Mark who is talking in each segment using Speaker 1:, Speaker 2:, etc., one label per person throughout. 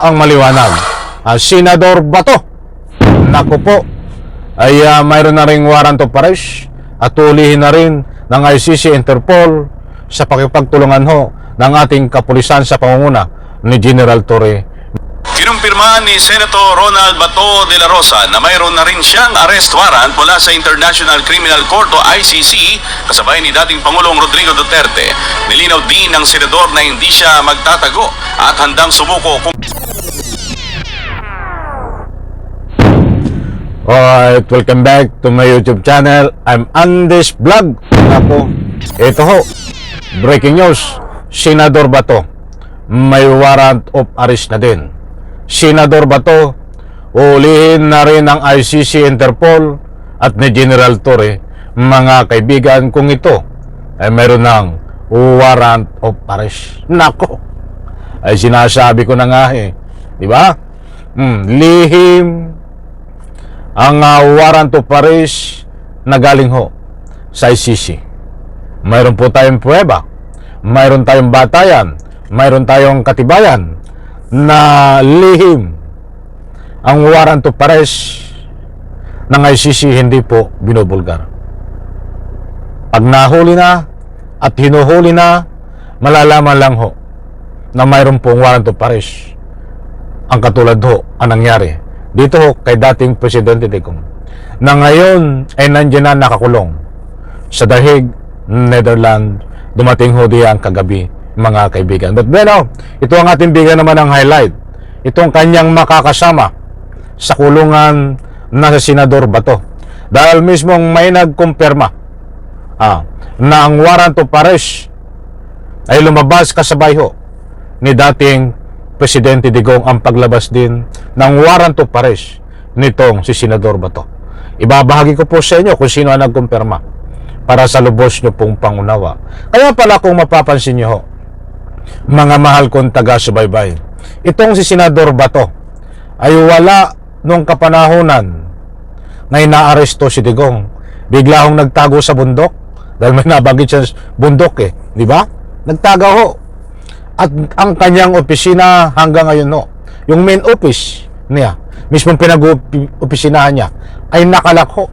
Speaker 1: ang maliwanag. Senador Bato, naku po, ay mayroon na ring warrant of arrest at ulihin na rin ng ICC Interpol sa pakipagtulungan ho ng ating kapulisan sa pangunguna ni General Torre.
Speaker 2: Kinumpirma ni Senator Ronald Bato de la Rosa na mayroon na rin siyang arrest warrant mula sa International Criminal Court o ICC kasabay ni dating Pangulong Rodrigo Duterte. Nilinaw din ng senador na hindi siya magtatago at handang sumuko kung
Speaker 1: Alright, welcome back to my YouTube channel. I'm Andes Vlog. Ako, ito ho, breaking news. Senador Bato, may warrant of arrest na din. Senador Bato, ulihin na rin ng ICC Interpol at ni General Torre. Mga kaibigan, kung ito ay mayroon ng warrant of arrest. Nako, ay sinasabi ko na nga di ba? Lihim ang warrant of arrest na galing ho sa ICC. Mayroon po tayong pruweba, mayroon tayong batayan, mayroon tayong katibayan na lihim ang warrant of arrest ng ICC, hindi po binubulgar. Pag nahuli na at hinuhuli na, malalaman lang ho na mayroon pong warrant of arrest. Ang katulad ho ang nangyari dito ho kay dating Presidente Digong, na ngayon ay nandiyan na nakakulong sa Dahig, Netherlands. Dumating ho diyan kagabi, mga kaibigan. But bueno, ito ang ating bigyan naman ng highlight. Itong kanyang makakasama sa kulungan na si Senador Bato. Dahil mismong may nagkumpirma na ang warrant of arrest ay lumabas kasabay ho ni dating Presidente Digong ang paglabas din ng warrant of arrest nitong si Senador Bato. Ibabahagi ko po sa inyo kung sino ang nagkumpirma para sa lubos nyo pong pangunawa. Kaya pala kung mapapansin nyo ho, mga mahal kong taga-subaybay, itong si Senador Bato ay wala nung kapanahunan na inaaresto si Digong. Bigla hong nagtago sa bundok dahil may nabagit siya bundok di ba? Nagtago ho. At ang kanyang opisina hanggang ngayon yung main office niya, mismong pinag-opisinahan niya, ay nakalak ho.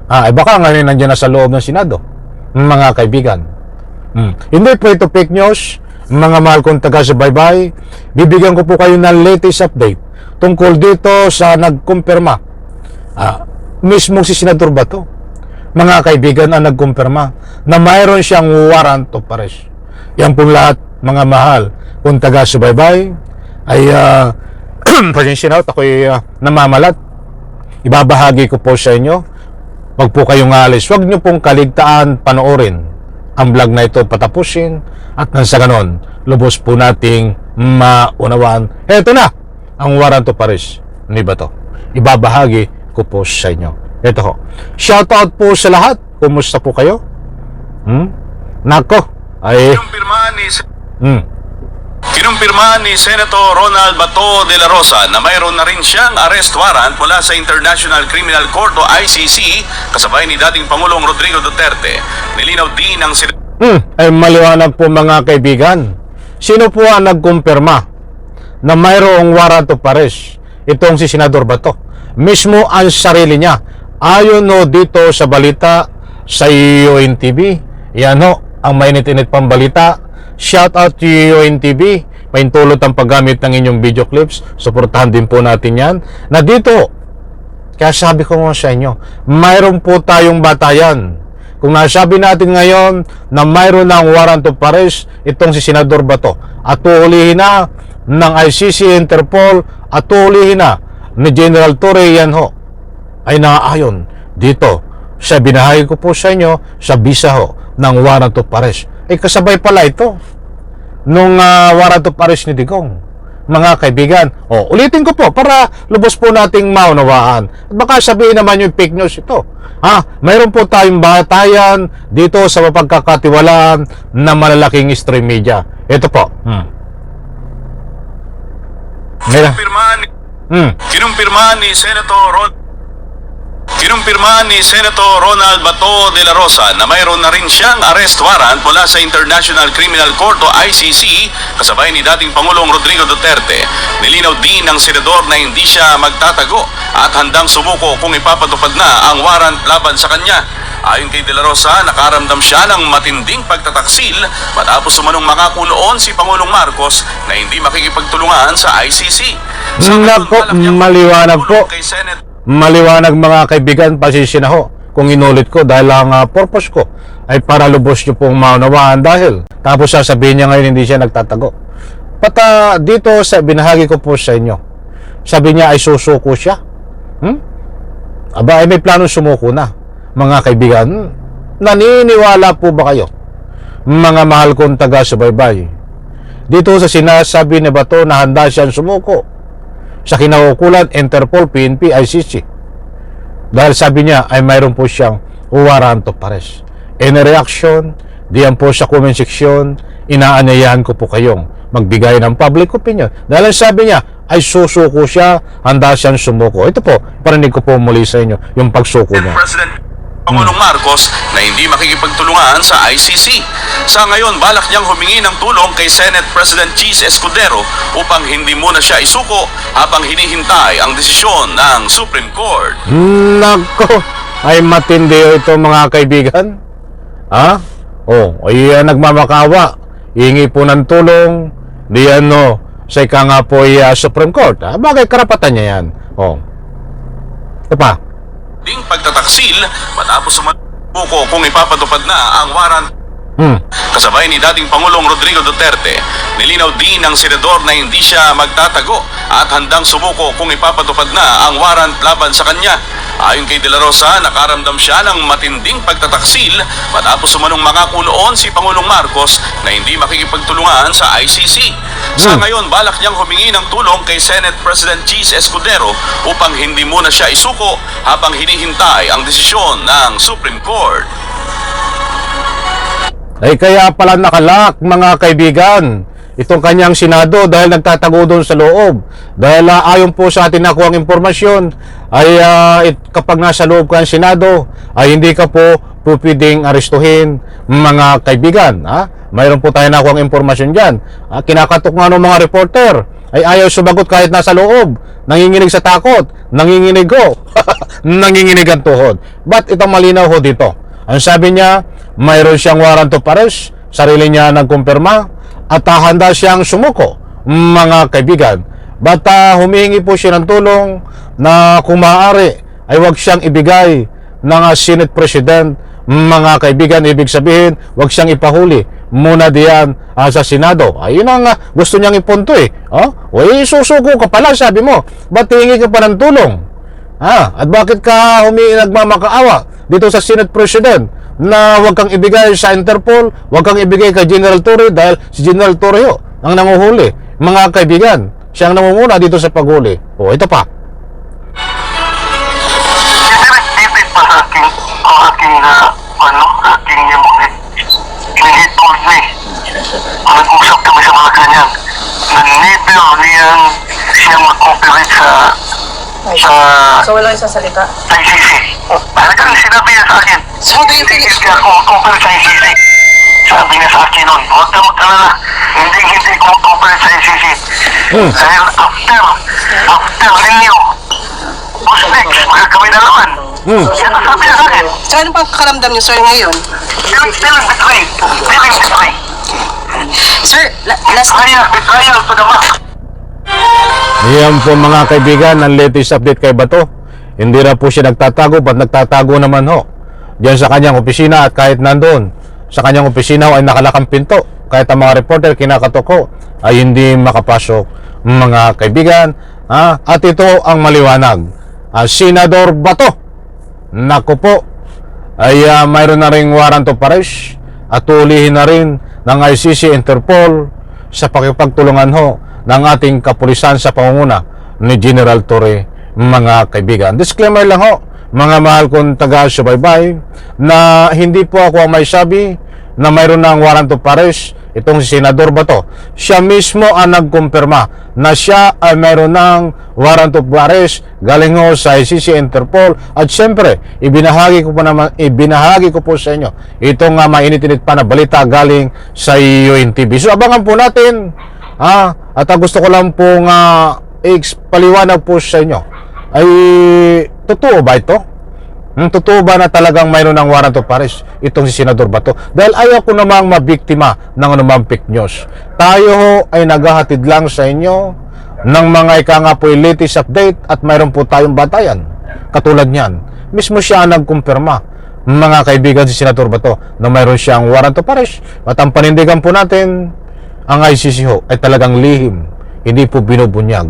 Speaker 1: Baka ngayon nandiyan na sa loob ng Senado, mga kaibigan. Hindi po ito fake news, mga mahal kong taga-subaybay. Bibigyan ko po kayo ng latest update tungkol dito sa nagkumpirma. Mismong si Senador Bato, mga kaibigan, ang nagkumpirma na mayroon siyang warrant of arrest. Yan pong lahat, mga mahal kung taga-subaybay, ay pasensya na ako'y namamalat. Ibabahagi ko po sa inyo. Wag po kayong alis, wag nyo pong kaligtaan panoorin ang vlog na ito patapusin, at nang sa ganon lubos po nating maunawaan. Eto na ang warrant of arrest ni Bato. Ibabahagi ko po sa inyo. Eto ho, shoutout po sa lahat. Kumusta po kayo? Nako, ay
Speaker 2: Kinumpirma ni Senator Ronald Bato de la Rosa na mayroon na rin siyang arrest warrant mula sa International Criminal Court o ICC kasabay ni dating Pangulong Rodrigo Duterte. Nilinaw din ng
Speaker 1: ay maliwanag po, mga kaibigan. Sino po ang nagkumpirma na mayroong warrant of arrest? Itong si Senador Bato. Mismo ang sarili niya. Ayon dito sa balita sa UNTV. Yan ang mainit-init pang balita. Shout out to UNTV. Paintulot ang paggamit ng inyong video clips. Suportahan din po natin yan. Na dito, kaya sabi ko nga sa inyo, mayroon po tayong batayan. Kung nasabi natin ngayon na mayroon ng warrant of arrest itong si Senador Bato, at uulihin na ng ICC Interpol, at uulihin na ni General Torre, yan ay naaayon dito sa binahagi ko po sa inyo sa visa ng warrant of arrest. Kasabay pala ito nung warrant of arrest ni Digong, mga kaibigan. Ulitin ko po para lubos po nating maunawaan. At baka sabihin naman yung fake news ito. Mayroon po tayong batayan dito sa mapagkakatiwalaan na malalaking stream media. Ito po. Kinumpirma ni Senator
Speaker 2: Kinumpirma ni Senator Ronald Bato de la Rosa na mayroon na rin siyang arrest warrant mula sa International Criminal Court o ICC kasabay ni dating Pangulong Rodrigo Duterte. Nilinaw din ng senador na hindi siya magtatago at handang sumuko kung ipapatupad na ang warrant laban sa kanya. Ayon kay De La Rosa, nakaramdam siya ng matinding pagtataksil matapos umanong makakunoon si Pangulong Marcos na hindi makikipagtulungan sa ICC.
Speaker 1: Nako, maliwanag po.
Speaker 2: Kay Senate
Speaker 1: Maliwanag mga kaibigan, pasensya na ho kung inulit ko dahil ang purpose ko ay para lubos nyo pong maunawaan dahil tapos sasabihin niya ngayon hindi siya nagtatago. Pata dito sa binahagi ko po sa inyo, sabi niya ay susuko siya. Aba ay may planong sumuko na. Mga kaibigan, naniniwala po ba kayo? Mga mahal kong taga-subaybay, dito sa sinasabi ni Bato na handa siyang sumuko sa kinaukulan Interpol, PNP, ICC. Dahil sabi niya ay mayroon po siyang warrant of arrest. In reaction, diyan po sa comment section, inaanyayahan ko po kayong magbigay ng public opinion. Dahil sabi niya ay susuko siya, handa siyang sumuko. Ito po, parinig ko po muli sa inyo yung pagsuko niya.
Speaker 2: President Pangulong Marcos na hindi makikipagtulungan sa ICC. Sa ngayon, balak niyang humingi ng tulong kay Senate President Cheese Escudero upang hindi muna siya isuko habang hinihintay ang desisyon ng Supreme Court.
Speaker 1: Nako, ay matindi ito mga kaibigan. Ha? Ay nagmamakawa. Hingi po ng tulong. Diyan sa ika nga po Supreme Court. Bagay karapatan niya yan. Ito pa.
Speaker 2: Ding pagtataksil matapos sumuko kung ipapatupad na ang warrant kasabay ni dating Pangulong Rodrigo Duterte. Nilinaw din ng senador na hindi siya magtatago at handang sumuko kung ipapatupad na ang warrant laban sa kanya. Ayon kay De La Rosa, nakaramdam siya ng matinding pagtataksil matapos umanong makakunoon si Pangulong Marcos na hindi makikipagtulungan sa ICC. Sa ngayon, balak niyang humingi ng tulong kay Senate President Cheese Escudero upang hindi muna siya isuko habang hinihintay ang desisyon ng Supreme Court.
Speaker 1: Ay kaya pala nakalak mga kaibigan itong kanyang Senado dahil nagtatago doon sa loob. Dahil ayon po sa atin nakuha ang impormasyon ay kapag nasa loob ka ng Senado ay hindi ka po pwedeng arestuhin mga kaibigan. Mayroon po tayo nakuha ang impormasyon dyan. Kinakatok nga ng mga reporter ay ayaw sumagot kahit nasa loob. Nanginginig sa takot. Nanginginig ho. Nanginginig ang tuhod. But ito malinaw ho dito. Ang sabi niya, mayroon siyang warrant of arrest, sarili niya nagkumpirma, at handa siyang sumuko, mga kaibigan. But humihingi po siya ng tulong na kung maaari ay wag siyang ibigay ng Senate President, mga kaibigan. Ibig sabihin, wag siyang ipahuli muna diyan sa Senado. Ayun ang gusto niyang ipunto susuko ka pala, sabi mo. Ba't hihingi ka pa ng tulong? At bakit ka nagmamakaawa dito sa Senate President na huwag kang ibigay sa Interpol, huwag kang ibigay kay General Torre dahil si General Torre ang nanguhuli. Mga kaibigan, siya ang nangunguna dito sa paghuli. Ito pa.
Speaker 3: Dipit pa sa aking hinihintol niya nag-usap kami sa mga ganyan. Nag-never niyang siyang mag-cooperate
Speaker 4: So walang sasalita?
Speaker 3: ICC. Talagang sinabi niya sa akin, hindi siya cooperate sa ICC. Sabi niya sa akin nun, huwag na mag-alala, hindi ko cooperate sa ICC. Dahil after ninyo, who's next? Magkakami na naman. Yan ang sabi niya sa akin.
Speaker 4: So ano pang kakaramdam niyo, sir, ngayon?
Speaker 3: Feeling betrayed.
Speaker 4: Sir, last
Speaker 3: Betrayal to the max.
Speaker 1: Yan po mga kaibigan, ang latest update kay Bato. Hindi na po siya nagtatago, ba't nagtatago naman ho diyan sa kanyang opisina, at kahit nandoon sa kanyang opisina ay nakalakang pinto, kahit ang mga reporter kinakatok ho ay hindi makapasok mga kaibigan. At ito ang maliwanag, Senador Bato, naku po, ay mayroon na ring warrant of arrest at ulihin na rin ng ICC, Interpol sa pakipagtulungan ho ng ating kapulisan sa pangunguna ni General Torre, mga kaibigan. Disclaimer lang ho, mga mahal kong taga-subaybay, na hindi po ako ang may sabi na mayroon ng warrant of arrest itong si Senador Bato, siya mismo ang nagkumpirma na siya ay mayroon ng warrant of arrest galing ho sa ICC Interpol. At syempre, ibinahagi ko po sa inyo itong mainit-init pa na balita galing sa UNTV. So abangan po natin, at gusto ko lang pong paliwanag po sa inyo, ay totoo ba ito? Totoo ba na talagang mayroon ng warrant of arrest itong si Senador Bato? Dahil ayaw ko namang mabiktima ng anumang fake news. Tayo ho ay naghahatid lang sa inyo ng mga po latest update at mayroon po tayong batayan. Katulad niyan, mismo siya ang nagkumpirma, mga kaibigan, si Senador Bato, na mayroon siyang warrant of arrest. At ang panindigan po natin, ang ICC ho ay talagang lihim, hindi po binubunyag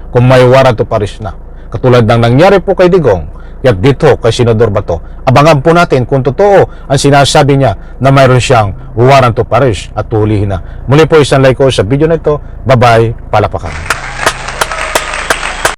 Speaker 1: kung may warrant of arrest na. Katulad ng nangyari po kay Digong, at dito kay Senador Bato. Abangan po natin kung totoo ang sinasabi niya na mayroon siyang warrant of arrest at hulihin na. Muli po, isang like ko sa video na ito. Bye-bye, palapakan.